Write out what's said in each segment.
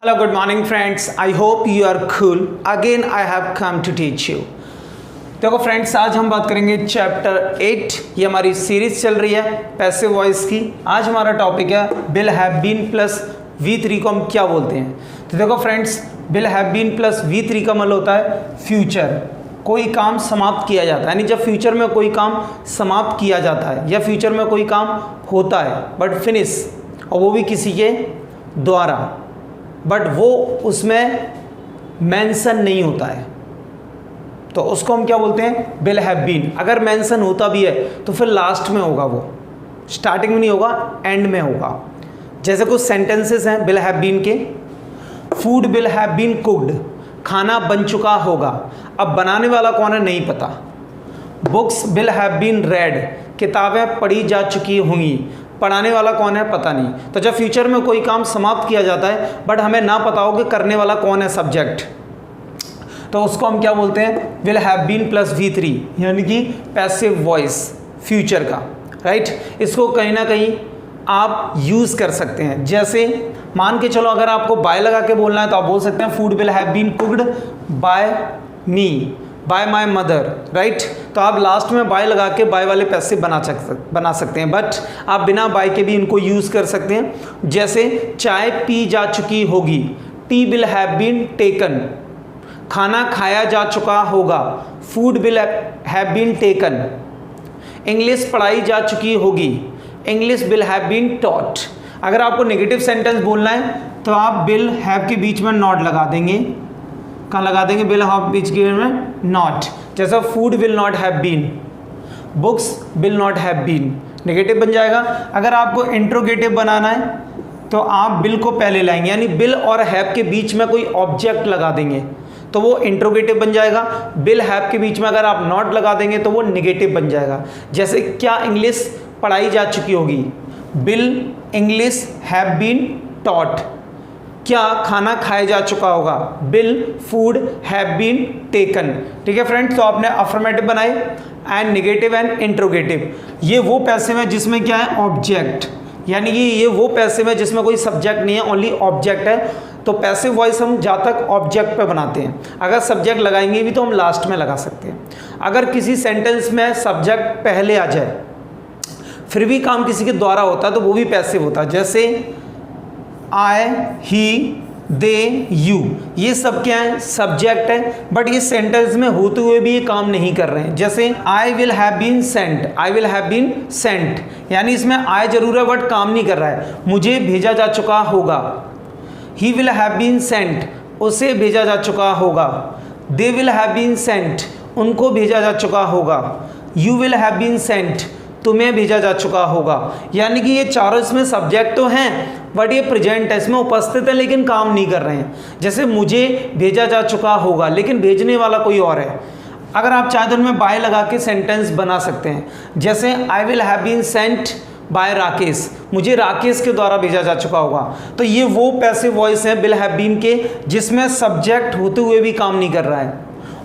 Hello, good morning friends. I hope you are cool. Again I have come to teach you. देखो friends, आज हम बात करेंगे chapter 8। ये हमारी सीरीज चल रही है पैसिव वॉइस की। आज हमारा टॉपिक है will have been plus V3 को हम क्या बोलते हैं। तो देखो friends, will have been plus V3 का मतलब होता है फ्यूचर, कोई काम समाप्त किया जाता है, यानी जब फ्यूचर में कोई काम समाप्त किया जाता है या फ्यूचर में कोई काम होता है बट फिनिश, और वो भी किसी के द्वारा, बट वो उसमें मेंशन नहीं होता है, तो उसको हम क्या बोलते हैं, विल हैव बीन। अगर मेंशन होता भी है तो फिर लास्ट में होगा, वो स्टार्टिंग में नहीं होगा, एंड में होगा। जैसे कुछ सेंटेंसेस हैं विल हैव बीन के। Food will have been cooked, खाना बन चुका होगा। अब बनाने वाला कौन है नहीं पता। Books will have been read, किताबें पढ़ी जा चुकी होंगी। पढ़ाने वाला कौन है पता नहीं। तो जब फ्यूचर में कोई काम समाप्त किया जाता है बट हमें ना पता हो कि करने वाला कौन है, सब्जेक्ट, तो उसको हम क्या बोलते हैं, will have been plus V3, यानी कि पैसिव वॉइस फ्यूचर का, राइट। इसको कहीं ना कहीं आप यूज़ कर सकते हैं। जैसे मान के चलो, अगर आपको बाय लगा के बोलना है तो आप बोल सकते हैं food will have been cooked by me, by my mother, right. तो आप लास्ट में बाय लगा के बाय वाले पैसिव बना सकते हैं, बट आप बिना बाय के भी इनको यूज़ कर सकते हैं। जैसे चाय पी जा चुकी होगी, tea will have been taken, खाना खाया जा चुका होगा, food will have been taken. English पढ़ाई जा चुकी होगी, English will have been taught. अगर आपको नेगेटिव सेंटेंस बोलना है तो आप विल हैव के बीच में नॉट लगा देंगे। कहाँ लगा देंगे, विल हैव बीच के में नॉट। जैसा food will not have been, books will not have been, negative बन जाएगा। अगर आपको इंट्रोगेटिव बनाना है तो आप विल को पहले लाएंगे, यानी विल और हैव के बीच में कोई ऑब्जेक्ट लगा देंगे तो वो इंट्रोगेटिव बन जाएगा। विल हैव के बीच में अगर आप नॉट लगा देंगे तो वो नेगेटिव बन जाएगा। जैसे क्या इंग्लिश पढ़ाई जा चुकी होगी, will English have been taught. क्या खाना खाया जा चुका होगा, will food have been taken. ठीक है फ्रेंड्स, तो आपने अफर्मेटिव बनाए एंड नेगेटिव एंड इंट्रोगेटिव। ये वो पैसिव है जिसमें क्या है, ऑब्जेक्ट, यानी कि ये वो पैसिव है जिसमें कोई सब्जेक्ट नहीं है, ओनली ऑब्जेक्ट है। तो पैसिव वॉइस हम जहाँ तक ऑब्जेक्ट पे बनाते हैं, अगर सब्जेक्ट लगाएंगे भी तो हम लास्ट में लगा सकते हैं। अगर किसी सेंटेंस में सब्जेक्ट पहले आ जाए फिर भी काम किसी के द्वारा होता है तो वो भी पैसिव होता है। जैसे आई, ही, दे, यू, ये सब क्या है, सब्जेक्ट है, बट ये सेंटेंस में होते हुए भी ये काम नहीं कर रहे हैं। जैसे I will have been sent, I will have been sent, यानी इसमें आई जरूर है बट काम नहीं कर रहा है, मुझे भेजा जा चुका होगा। He will have been sent, उसे भेजा जा चुका होगा। They will have been sent, उनको भेजा जा चुका होगा। You will have been sent, तुम्हें भेजा जा चुका होगा। यानी कि ये चारों इसमें सब्जेक्ट तो हैं बट ये प्रेजेंट है, इसमें उपस्थित है लेकिन काम नहीं कर रहे हैं। जैसे मुझे भेजा जा चुका होगा लेकिन भेजने वाला कोई और है। अगर आप चाहें तो उनमें बाय लगा के सेंटेंस बना सकते हैं। जैसे I will have been sent by Rakesh, मुझे राकेश के द्वारा भेजा जा चुका होगा। तो ये वो पैसिव वॉइस है विल हैव बीन के जिसमें सब्जेक्ट होते हुए भी काम नहीं कर रहा है,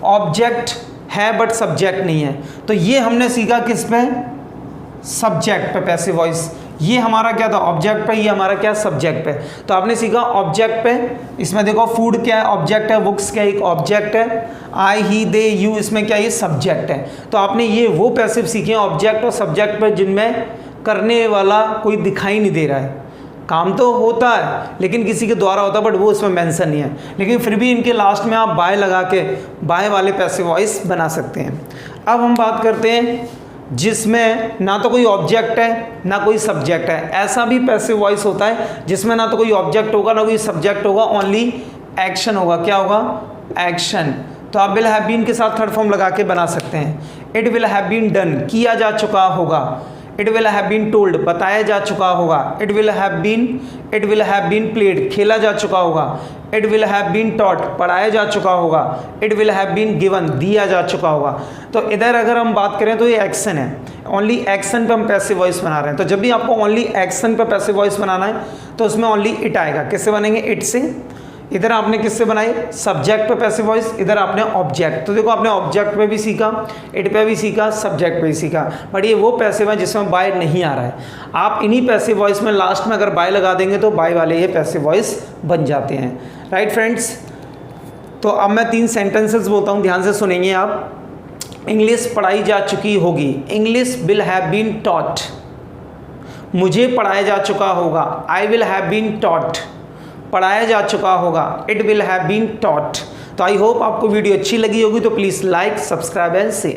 ऑब्जेक्ट है बट सब्जेक्ट नहीं है। तो ये हमने सीखा किस पे, सब्जेक्ट पे पैसिव वॉइस। ये हमारा क्या था, ऑब्जेक्ट पे, ये हमारा क्या, सब्जेक्ट पे। तो आपने सीखा ऑब्जेक्ट पे, इसमें देखो फूड क्या है, ऑब्जेक्ट है, बुक्स क्या है, एक ऑब्जेक्ट है, आई, ही, दे, यू, इसमें क्या, ये सब्जेक्ट है। तो आपने ये वो पैसिव सीखे ऑब्जेक्ट और सब्जेक्ट पे जिनमें करने वाला कोई दिखाई नहीं दे रहा है, काम तो होता है लेकिन किसी के द्वारा होता है बट वो इसमें मेंशन नहीं है, लेकिन फिर भी इनके लास्ट में आप बाय लगा के बाय वाले पैसिव वॉइस बना सकते हैं। अब हम बात करते हैं जिसमें ना तो कोई ऑब्जेक्ट है ना कोई सब्जेक्ट है। ऐसा भी पैसिव वॉइस होता है जिसमें ना तो कोई ऑब्जेक्ट होगा ना कोई सब्जेक्ट होगा, ओनली एक्शन होगा। क्या होगा, एक्शन। तो आप विल हैव बीन के साथ थर्ड फॉर्म लगा के बना सकते हैं। It will have been done, किया जा चुका होगा। It will have been told, बताया जा चुका होगा। It will have been played, खेला जा चुका होगा। It will have been taught, पढ़ाया जा चुका होगा। It will have been given, दिया जा चुका होगा। तो इधर अगर हम बात करें तो ये एक्शन है, ओनली एक्शन पे हम पैसिव वॉइस बना रहे हैं। तो जब भी आपको ओनली एक्शन पे पैसिव वॉइस बनाना है तो उसमें ओनली इट आएगा। कैसे बनेंगे, इट से, इधर आपने किससे बनाई, सब्जेक्ट पे पैसिव वॉइस, इधर आपने ऑब्जेक्ट। तो देखो आपने ऑब्जेक्ट पे भी सीखा, इट पे भी सीखा, सब्जेक्ट पे भी सीखा, बट ये वो पैसिव है जिसमें बाय नहीं आ रहा है। आप इन्हीं पैसिव वॉइस में लास्ट में अगर बाय लगा देंगे तो बाय वाले ये पैसिव वॉइस बन जाते हैं। राइट फ्रेंड्स, तो अब मैं 3 सेंटेंसेस बोलता हूँ, ध्यान से सुनेंगे आप। इंग्लिश पढ़ाई जा चुकी होगी, English will have been taught. मुझे पढ़ाया जा चुका होगा, I will have been taught. पढ़ाया जा चुका होगा, it will have been taught. तो आई होप आपको वीडियो अच्छी लगी होगी, तो please like, subscribe and share.